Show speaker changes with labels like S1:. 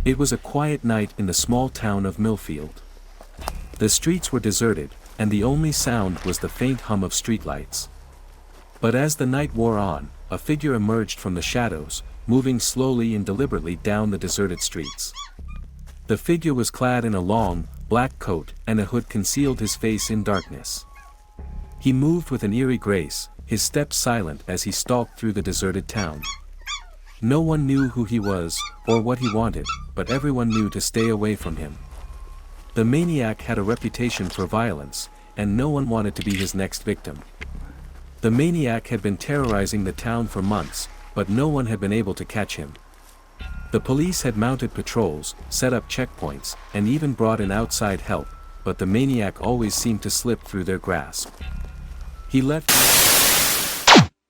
S1: It was a quiet night in the small town of Millfield. The streets were deserted, and the only sound was the faint hum of streetlights. But as the night wore on, a figure emerged from the shadows, moving slowly and deliberately down the deserted streets. The figure was clad in a long, black coat, and a hood concealed his face in darkness. He moved with an eerie grace, his steps silent as he stalked through the deserted town. No one knew who he was, or what he wanted, but everyone knew to stay away from him. The maniac had a reputation for violence, and no one wanted to be his next victim. The maniac had been terrorizing the town for months, but no one had been able to catch him. The police had mounted patrols, set up checkpoints, and even brought in outside help, but the maniac always seemed to slip through their grasp. He left